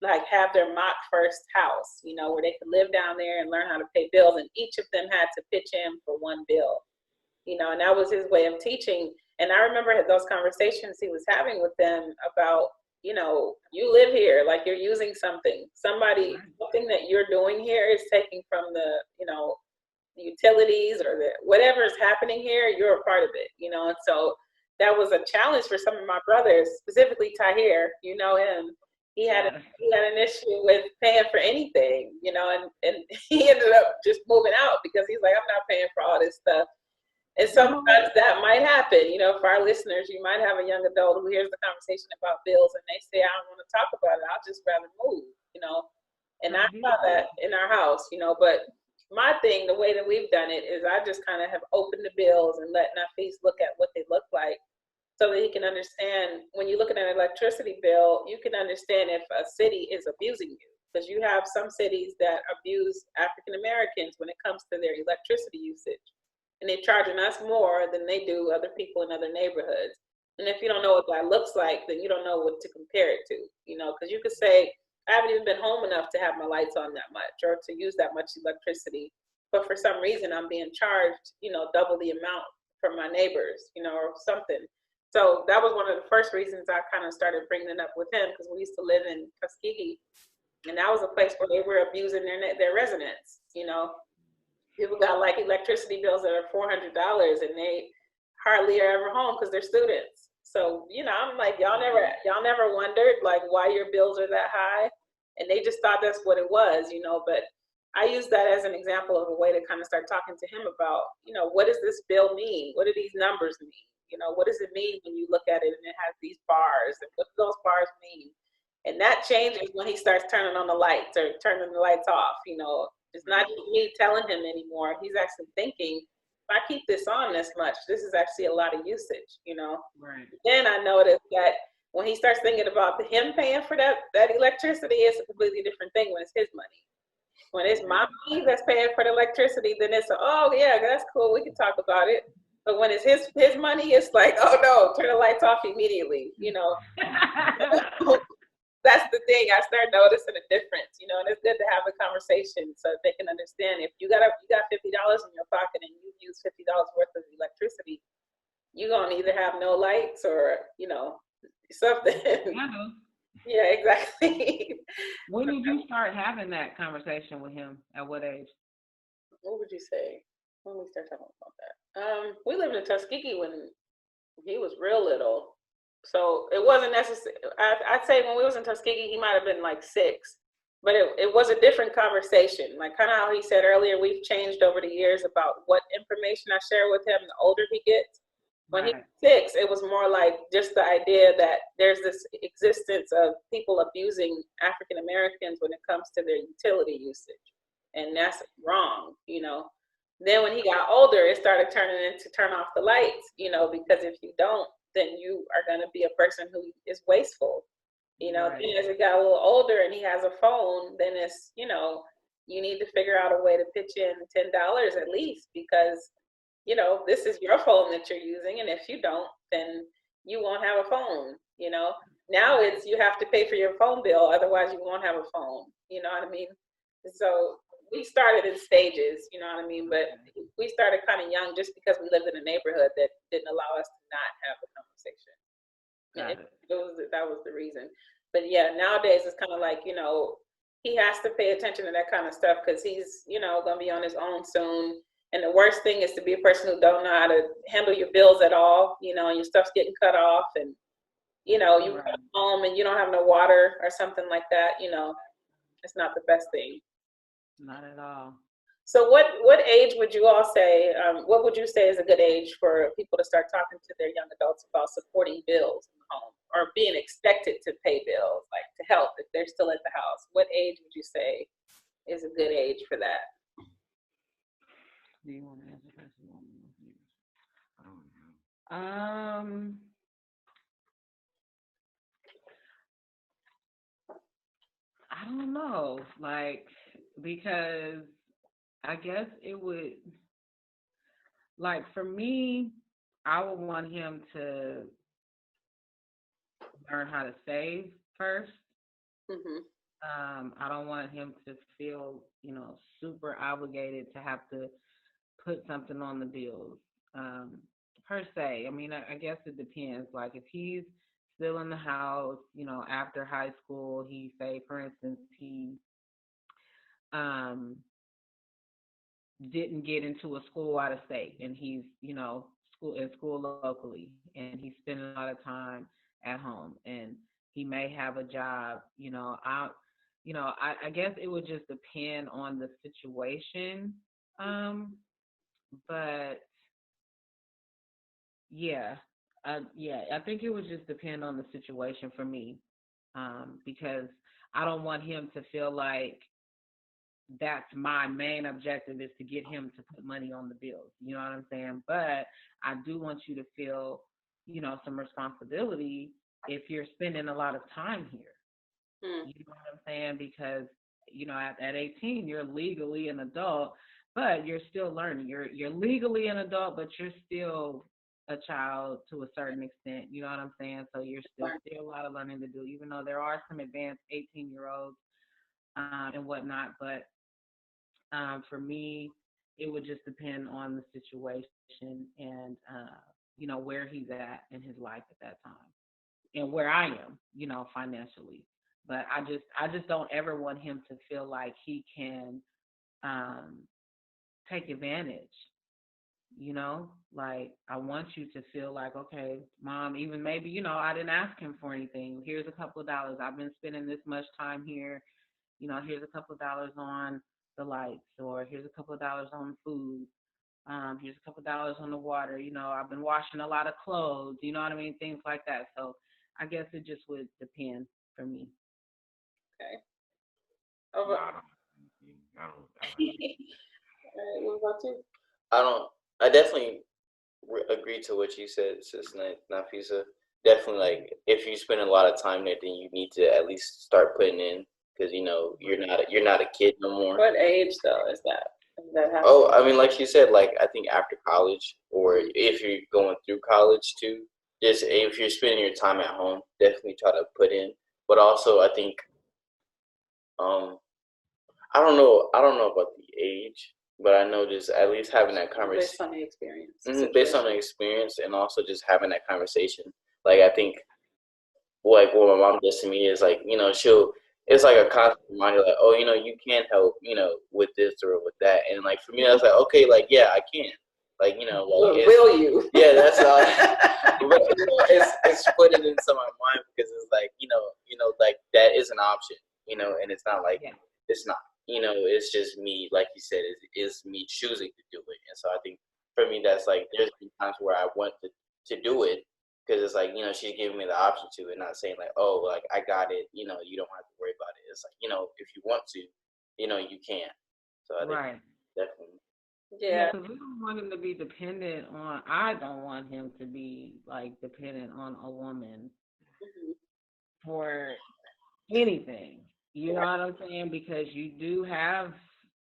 [SPEAKER 1] like have their mock first house, you know, where they could live down there and learn how to pay bills, and each of them had to pitch in for one bill, you know, and that was his way of teaching. And I remember those conversations he was having with them about, you know, you live here, like you're using something that you're doing here is taking from the, you know, utilities or the whatever is happening here, you're a part of it, you know. And so that was a challenge for some of my brothers, specifically Tahir, you know him. He had an issue with paying for anything, you know, and he ended up just moving out because he's like, I'm not paying for all this stuff. And sometimes that might happen, you know, for our listeners. You might have a young adult who hears the conversation about bills and they say, I don't want to talk about it. I'll just rather move, you know. And I saw that in our house, you know. But my thing, the way that we've done it is I just kind of have opened the bills and let Nafees look at what they look like so that he can understand. When you look at an electricity bill, you can understand if a city is abusing you, because you have some cities that abuse African Americans when it comes to their electricity usage. And they're charging us more than they do other people in other neighborhoods. And if you don't know what that looks like, then you don't know what to compare it to, you know, because you could say, I haven't even been home enough to have my lights on that much or to use that much electricity. but for some reason I'm being charged, double the amount from my neighbors, or something. So that was one of the first reasons I kind of started bringing it up with him, because we used to live in Tuskegee, and that was a place where they were abusing their residents. People got like electricity bills that are $400, and they hardly are ever home because they're students. So I'm like, y'all never wondered like why your bills are that high, and they just thought that's what it was. But I use that as an example of a way to kind of start talking to him about, what does this bill mean? What do these numbers mean? What does it mean when you look at it and it has these bars, and what do those bars mean? And that changes when he starts turning on the lights or turning the lights off. It's not me telling him anymore. He's actually thinking, if I keep this on this much, this is actually a lot of usage,
[SPEAKER 3] Right.
[SPEAKER 1] Then I noticed that when he starts thinking about him paying for that electricity, it's a completely different thing when it's his money. When it's my money that's paying for the electricity, then it's, oh yeah, that's cool, we can talk about it. But when it's his money, it's like, oh no, turn the lights off immediately, That's the thing. I start noticing a difference, and it's good to have a conversation so they can understand. If you got $50 in your pocket and you use $50 worth of electricity, you're gonna either have no lights or, something. Yeah, exactly.
[SPEAKER 3] When did you start having that conversation with him? At what age?
[SPEAKER 1] What would you say when we start talking about that? We lived in Tuskegee when he was real little, so it wasn't necessary. I'd say when we was in Tuskegee, he might have been like 6, but it was a different conversation. Like kind of how he said earlier, we've changed over the years about what information I share with him the older he gets. When he was 6, it was more like just the idea that there's this existence of people abusing African Americans when it comes to their utility usage, and that's wrong, Then when he got older, it started turning into turn off the lights, because if you don't, then you are going to be a person who is wasteful,
[SPEAKER 3] Right.
[SPEAKER 1] Then as he got a little older and he has a phone, then it's, you need to figure out a way to pitch in $10 at least, because this is your phone that you're using, and if you don't, then you won't have a phone. Now it's you have to pay for your phone bill, otherwise you won't have a phone. You know what I mean? So we started in stages, you know what I mean? But we started kind of young just because we lived in a neighborhood that didn't allow us to not have a conversation. That was the reason. But yeah, nowadays it's kind of like, he has to pay attention to that kind of stuff because he's, going to be on his own soon. And the worst thing is to be a person who don't know how to handle your bills at all, and your stuff's getting cut off, and, you come home and you don't have no water or something like that, it's not the best thing.
[SPEAKER 3] Not at all.
[SPEAKER 1] So what age would you all say, what would you say is a good age for people to start talking to their young adults about supporting bills in the home or being expected to pay bills, like to help if they're still at the house? What age would you say is a good age for that?
[SPEAKER 3] Do you want to answer that? I don't know, like, because I guess it would, like, for me, I would want him to learn how to save first. I don't want him to feel, super obligated to have to put something on the bills, per se. I mean, I guess it depends. Like, if he's still in the house, after high school, he say, for instance, he didn't get into a school out of state, and he's, school locally, and he's spending a lot of time at home, and he may have a job. I guess it would just depend on the situation. But yeah, I think it would just depend on the situation for me, because I don't want him to feel like that's my main objective is to get him to put money on the bills. You know what I'm saying? But I do want you to feel, some responsibility if you're spending a lot of time here. You know what I'm saying? Because, at 18, you're legally an adult, but you're still learning. You're legally an adult, but you're still a child to a certain extent. You know what I'm saying? So you're still a lot of learning to do, even though there are some advanced 18-year-olds and whatnot. But for me, it would just depend on the situation and, where he's at in his life at that time and where I am, financially. But I just don't ever want him to feel like he can um, take advantage. Like I want you to feel like, okay, mom, even maybe, I didn't ask him for anything. Here's a couple of dollars. I've been spending this much time here. Here's a couple of dollars on the lights, or here's a couple of dollars on food. Here's a couple of dollars on the water. I've been washing a lot of clothes. You know what I mean? Things like that. So I guess it just would depend for me.
[SPEAKER 1] Okay.
[SPEAKER 2] No,
[SPEAKER 1] Over.
[SPEAKER 2] I don't. I don't.
[SPEAKER 1] All right, what about you?
[SPEAKER 4] I definitely agree to what you said, Sis Nafeesah. Definitely, like if you spend a lot of time there, then you need to at least start putting in, because you're not a kid no more.
[SPEAKER 1] What age though is that?
[SPEAKER 4] Oh, I mean, like you said, like I think after college, or if you're going through college too, just if you're spending your time at home, definitely try to put in. But also, I think, um, I don't know about the age, but I know just at least having that conversation
[SPEAKER 1] Based on the experience.
[SPEAKER 4] based on the experience, and also just having that conversation. Like I think, like what my mom does to me is like, it's like a constant reminder, like, oh, you can help, with this or with that, and like for me, I was like, okay, like yeah, I can, like like
[SPEAKER 1] Will you?
[SPEAKER 4] yeah, that's all. But it's putting into my mind, because it's like like that is an option, and it's not like it's not, it's just me, like you said, is me choosing to do it, and so I think for me that's like there's been times where I want to do it, because it's like she's giving me the option to, and not saying like, oh, like I got it, you don't have to worry about it. It's like if you want to, you can. So I think
[SPEAKER 3] Right.
[SPEAKER 4] definitely.
[SPEAKER 1] Yeah.
[SPEAKER 3] Because we don't want him to be dependent on. I don't want him to be like dependent on a woman for anything. You know what I'm saying? Because you do have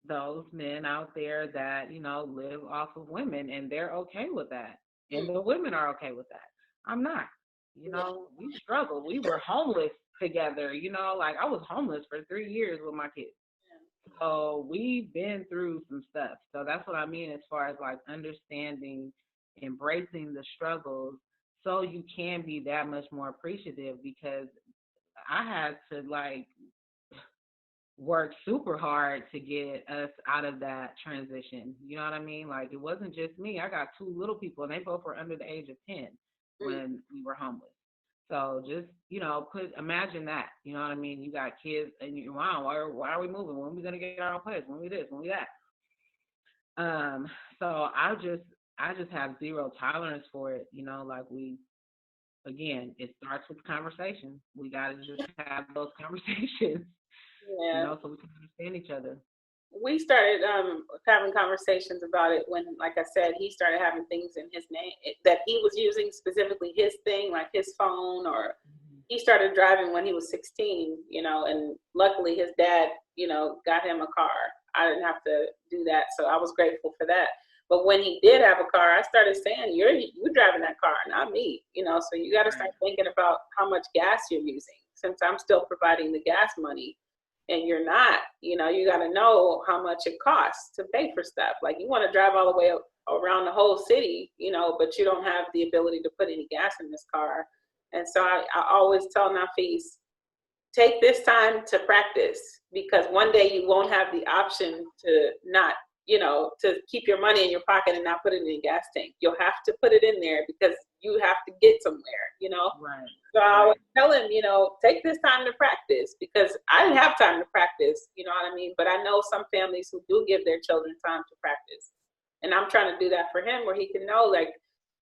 [SPEAKER 3] those men out there that live off of women, and they're okay with that, and the women are okay with that. I'm not. We struggled. We were homeless together. Like I was homeless for 3 years with my kids. So we've been through some stuff. So that's what I mean as far as like understanding, embracing the struggles, so you can be that much more appreciative, because I had to like work super hard to get us out of that transition. You know what I mean? Like it wasn't just me. I got 2 little people, and they both were under the age of 10 when we were homeless. So just, imagine that. You know what I mean? You got kids, and wow, why are we moving? When are we gonna get our own place? When we this? When we that? So I just have zero tolerance for it. Like again, it starts with conversation. We gotta just have those conversations.
[SPEAKER 1] Yeah.
[SPEAKER 3] So we can understand each other.
[SPEAKER 1] We started having conversations about it when, like I said, he started having things in his name that he was using, specifically his thing, like his phone, or he started driving when he was 16, and luckily his dad, got him a car. I didn't have to do that, so I was grateful for that. But when he did have a car, I started saying, you're driving that car, not me, so you got to start thinking about how much gas you're using, since I'm still providing the gas money. And you're not, you got to know how much it costs to pay for stuff. Like you want to drive all the way around the whole city, but you don't have the ability to put any gas in this car. And so I always tell Nafees, take this time to practice, because one day you won't have the option to not, to keep your money in your pocket and not put it in a gas tank. You'll have to put it in there because you have to get somewhere,
[SPEAKER 3] Right.
[SPEAKER 1] So I would tell him, take this time to practice, because I didn't have time to practice, you know what I mean? But I know some families who do give their children time to practice. And I'm trying to do that for him, where he can know, like,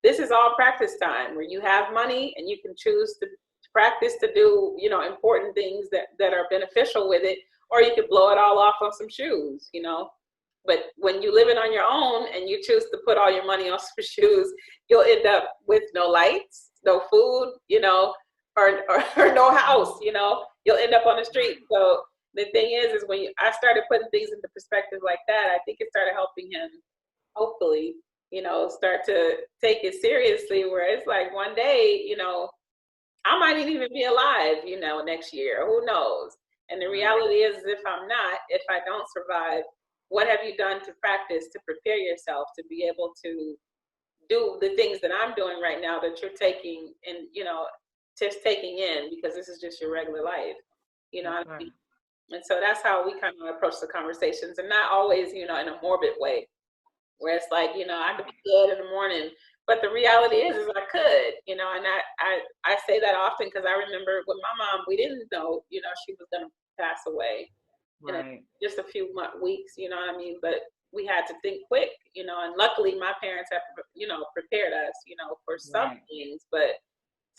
[SPEAKER 1] this is all practice time, where you have money and you can choose to practice to do, important things that are beneficial with it, or you could blow it all off on some shoes, But when you live it on your own and you choose to put all your money on some shoes, you'll end up with no lights, no food, or no house, you'll end up on the street. So the thing is when I started putting things into perspective like that, I think it started helping him, hopefully, start to take it seriously, where it's like one day, I might even be alive, next year, who knows? And the reality is, if I don't survive, what have you done to practice to prepare yourself to be able to do the things that I'm doing right now that you're taking and, you know, just taking in, because this is just your regular life, you know what I mean? And so that's how we kind of approach the conversations, and not always, you know, in a morbid way, where it's like, you know, I could be dead in the morning, but the reality is I could, you know, and I say that often because I remember with my mom, we didn't know, you know, she was going to pass away in just a few weeks, you know what I mean? But we had to think quick, you know, and luckily my parents have, you know, prepared us, you know, for some things, but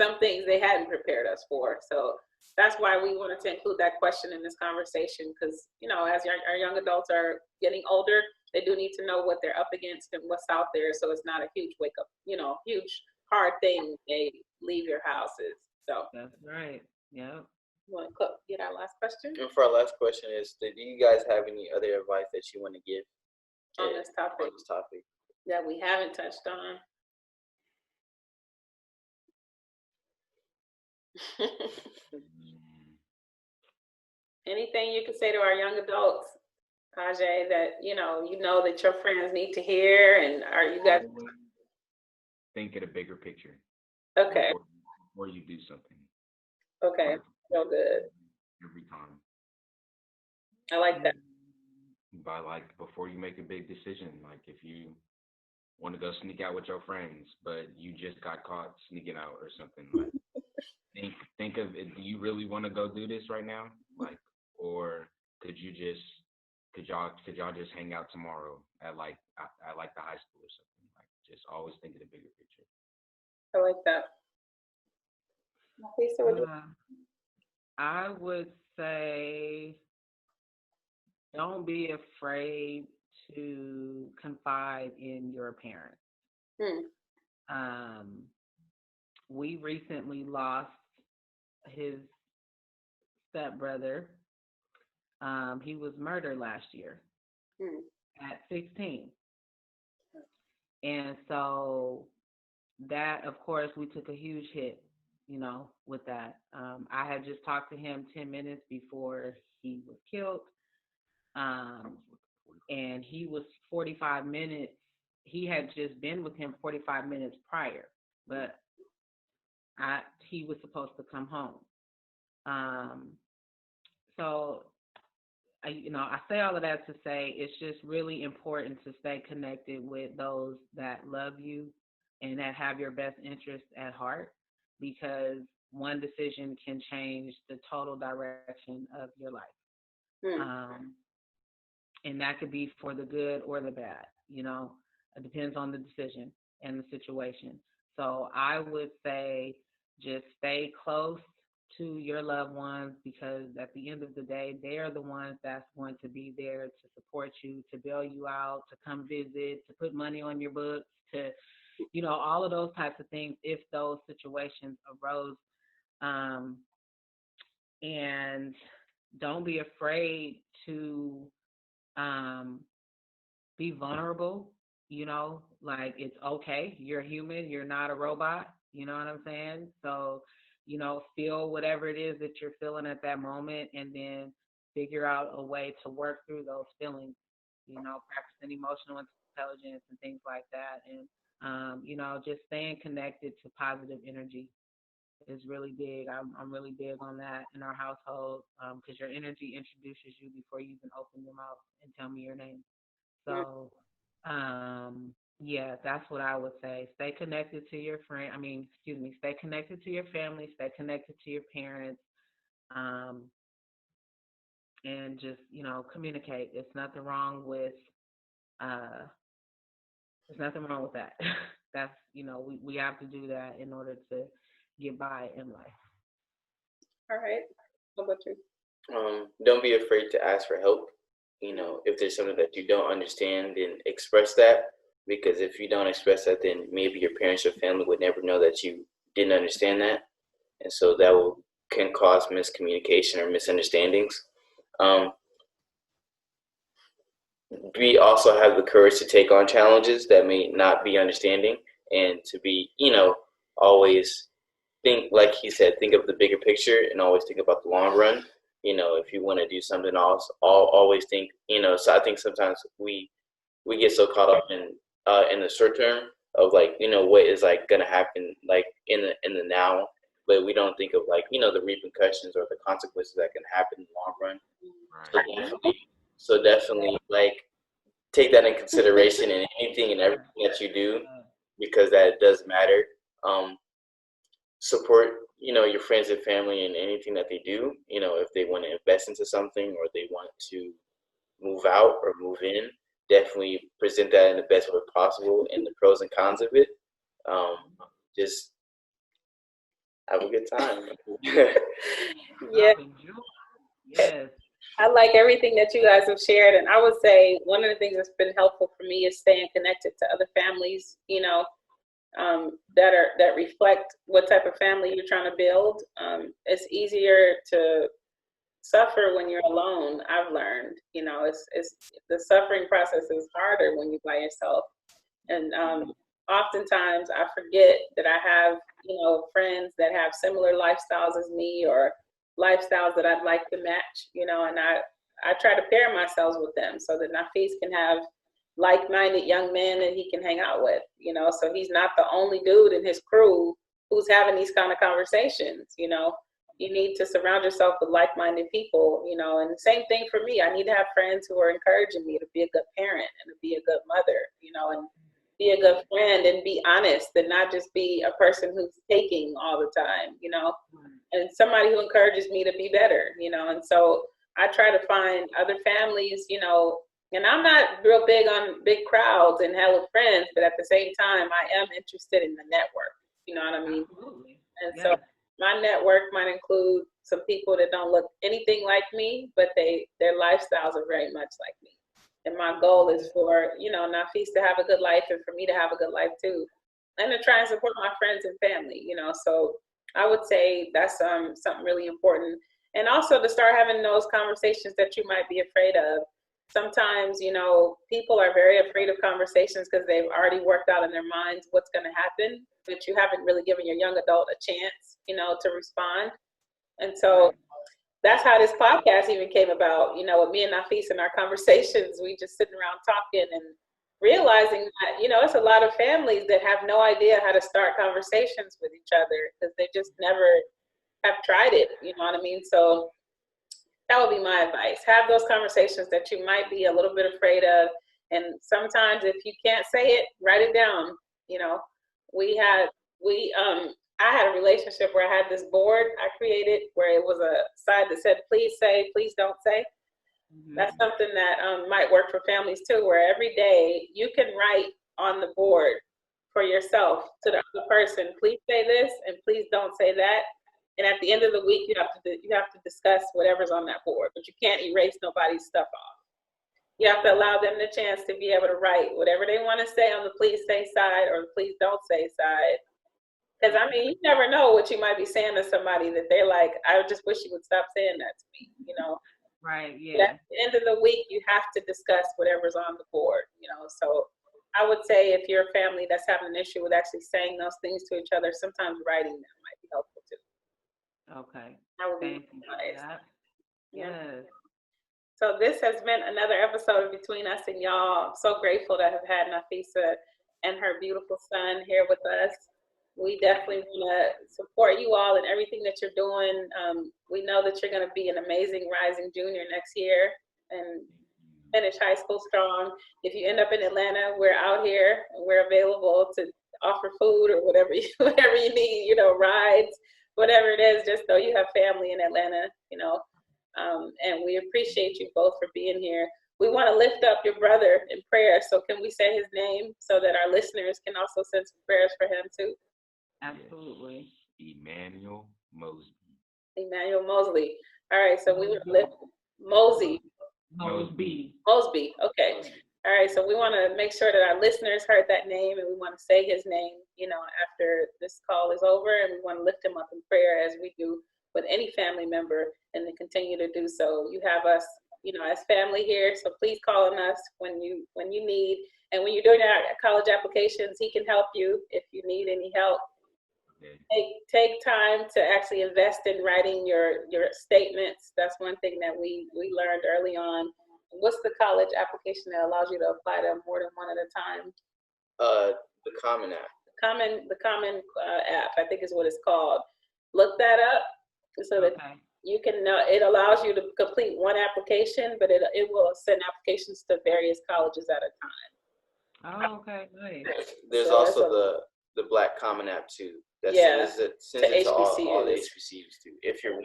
[SPEAKER 1] some things they hadn't prepared us for. So that's why we wanted to include that question in this conversation, because, you know, as our young adults are getting older, they do need to know what they're up against and what's out there. So it's not a huge wake up, you know, huge hard thing when they leave your houses. So
[SPEAKER 3] that's right. Yeah.
[SPEAKER 1] You want to get our last question?
[SPEAKER 4] And for our last question is, do you guys have any other advice that you want to give
[SPEAKER 1] on this topic that we haven't touched on? Anything you can say to our young adults, Ajai, that you know that your friends need to hear, and are you guys
[SPEAKER 2] think of the bigger picture?
[SPEAKER 1] Okay.
[SPEAKER 2] Before you do something.
[SPEAKER 1] Okay. So good.
[SPEAKER 2] Every time.
[SPEAKER 1] I like that.
[SPEAKER 2] By like before you make a big decision, like if you want to go sneak out with your friends, but you just got caught sneaking out or something, like think of it. Do you really want to go do this right now? Like, or could y'all just hang out tomorrow at like the high school or something? Like, just always think of the bigger picture.
[SPEAKER 1] I like that. Nafeesah, what do you
[SPEAKER 3] I would say don't be afraid to confide in your parents. We recently lost his stepbrother. He was murdered last year at 16. And so that, of course, we took a huge hit, you know, with that. I had just talked to him 10 minutes before he was killed. And he was 45 minutes. He had just been with him 45 minutes prior, but he was supposed to come home. So, I say all of that to say it's just really important to stay connected with those that love you and that have your best interest at heart, because one decision can change the total direction of your life. And that could be for the good or the bad, you know. It depends on the decision and the situation. So I would say just stay close to your loved ones, because at the end of the day, they are the ones that's going to be there to support you, to bail you out, to come visit, to put money on your books, to, you know, all of those types of things if those situations arose. And don't be afraid to be vulnerable, you know, like it's okay. You're human. You're not a robot. You know what I'm saying? So, you know, feel whatever it is that you're feeling at that moment, and then figure out a way to work through those feelings, you know, practicing emotional intelligence and things like that. And, you know, just staying connected to positive energy is really big. I'm really big on that in our household, because your energy introduces you before you even open your mouth and tell me your name. So, yeah, that's what I would say. Stay connected to your stay connected to your family, stay connected to your parents, and just, you know, communicate. There's nothing wrong with that. That's, you know, we have to do that in order to get by in life.
[SPEAKER 1] All right. How about you?
[SPEAKER 4] Don't be afraid to ask for help. You know, if there's something that you don't understand, then express that. Because if you don't express that, then maybe your parents or family would never know that you didn't understand that. And so that can cause miscommunication or misunderstandings. We also have the courage to take on challenges that may not be understanding, and to be, you know, always think, like he said, think of the bigger picture and always think about the long run. if you want to do something else, always think, so I think sometimes we get so caught up in the short term of like, what is like going to happen like in the now, but we don't think of like, the repercussions or the consequences that can happen in the long run.
[SPEAKER 2] Right.
[SPEAKER 4] So definitely like take that in consideration in anything and everything that you do, because that does matter. Support, your friends and family in anything that they do, if they want to invest into something or they want to move out or move in, definitely present that in the best way possible and the pros and cons of it. Just have a good time.
[SPEAKER 1] Yeah.
[SPEAKER 3] Yes.
[SPEAKER 1] I like everything that you guys have shared. And I would say one of the things that's been helpful for me is staying connected to other families, that reflect what type of family you're trying to build. It's easier to suffer when you're alone. I've learned, it's the suffering process is harder when you're by yourself. And oftentimes I forget that I have, friends that have similar lifestyles as me or lifestyles that I'd like to match, and I try to pair myself with them so that Nafees can have like-minded young men that he can hang out with, so he's not the only dude in his crew who's having these kind of conversations. You need to surround yourself with like-minded people, and the same thing for me. I need to have friends who are encouraging me to be a good parent and to be a good mother, and be a good friend and be honest and not just be a person who's taking all the time, and somebody who encourages me to be better, and so I try to find other families, and I'm not real big on big crowds and hella friends, but at the same time, I am interested in the network, you know what I mean?
[SPEAKER 3] Absolutely.
[SPEAKER 1] And so my network might include some people that don't look anything like me, but their lifestyles are very much like me. And my goal is for, Nafees to have a good life and for me to have a good life too. And to try and support my friends and family, so I would say that's something really important. And also to start having those conversations that you might be afraid of. Sometimes, people are very afraid of conversations because they've already worked out in their minds what's going to happen, but you haven't really given your young adult a chance, to respond. And so that's how this podcast even came about, with me and Nafees in our conversations. We just sitting around talking and realizing that, it's a lot of families that have no idea how to start conversations with each other because they just never have tried it, you know what I mean? So that would be my advice. Have those conversations that you might be a little bit afraid of. And sometimes if you can't say it, write it down. I had a relationship where I had this board I created where it was a side that said, please say, please don't say. Mm-hmm. That's something that might work for families too, where every day you can write on the board for yourself to the other person, please say this and please don't say that. And at the end of the week, you have to discuss whatever's on that board, but you can't erase nobody's stuff off. You have to allow them the chance to be able to write whatever they want to say on the please say side or the please don't say side. Because, you never know what you might be saying to somebody that they're like, I just wish you would stop saying that to me,
[SPEAKER 3] Right, yeah.
[SPEAKER 1] But at the end of the week, you have to discuss whatever's on the board, So I would say if you're a family that's having an issue with actually saying those things to each other, sometimes writing them might be helpful too.
[SPEAKER 3] Okay.
[SPEAKER 1] That would be
[SPEAKER 3] nice. Yes.
[SPEAKER 1] So this has been another episode of Between Us and Y'all. I'm so grateful to have had Nafeesah and her beautiful son here with us. We definitely want to support you all in everything that you're doing. We know that you're going to be an amazing rising junior next year and finish high school strong. If you end up in Atlanta, we're out here and we're available to offer food or whatever you need, rides, whatever it is, just though you have family in Atlanta, and we appreciate you both for being here. We want to lift up your brother in prayer. So can we say his name so that our listeners can also send some prayers for him too?
[SPEAKER 3] Absolutely.
[SPEAKER 2] Emmanuel Mosby.
[SPEAKER 1] Emmanuel Mosley. All right, so we would lift Mosby. Okay. All right, so we want to make sure that our listeners heard that name, and we want to say his name, after this call is over, and we want to lift him up in prayer as we do with any family member, and to continue to do so. You have us, as family here, so please call on us when you need, and when you're doing our college applications, he can help you if you need any help. take time to actually invest in writing your statements. That's one thing that we learned early on. What's the college application that allows you to apply to more than one at a time?
[SPEAKER 4] The Common app.
[SPEAKER 1] The Common app, I think is what it's called. Look that up so that you can know. It allows you to complete one application, but it will send applications to various colleges at a time.
[SPEAKER 3] Oh, okay, nice.
[SPEAKER 4] There's also the Black Common app too. That sends it to all the HBCUs too. If you're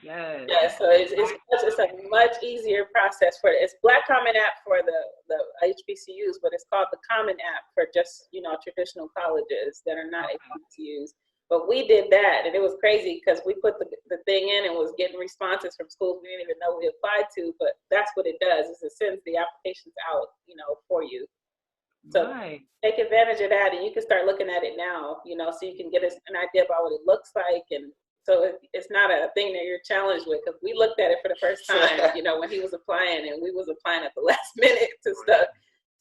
[SPEAKER 3] yes.
[SPEAKER 1] Yeah, so it's a much easier process for it. It's Black Common app for the HBCUs, but it's called the Common app for just traditional colleges that are not HBCUs. But we did that, and it was crazy because we put the thing in and was getting responses from schools we didn't even know we applied to. But that's what it does, is it sends the applications out, for you. So take advantage of that, and you can start looking at it now, so you can get an idea about what it looks like. And so it's not a thing that you're challenged with, because we looked at it for the first time, when he was applying, and we was applying at the last minute to stuff.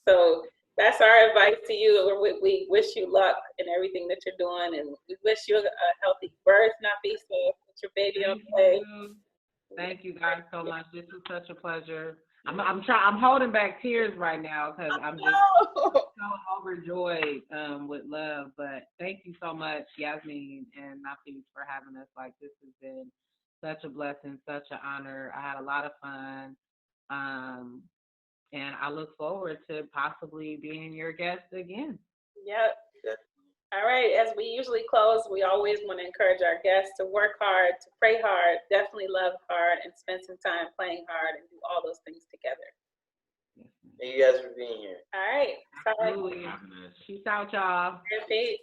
[SPEAKER 1] So that's our advice to you. We wish you luck in everything that you're doing, and we wish you a healthy birth, Nafeesah, with your baby on the way.
[SPEAKER 3] Thank you guys so much. This was such a pleasure. I'm holding back tears right now because I'm just so overjoyed with love. But thank you so much, Yasmin and Nafeesah, for having us. Like, this has been such a blessing, such an honor. I had a lot of fun. And I look forward to possibly being your guest again.
[SPEAKER 1] Yep. All right. As we usually close, we always want to encourage our guests to work hard, to pray hard, definitely love hard, and spend some time playing hard and do all those things together.
[SPEAKER 4] Thank you guys for being here.
[SPEAKER 1] All right.
[SPEAKER 3] Absolutely. Peace out, y'all.
[SPEAKER 1] Peace.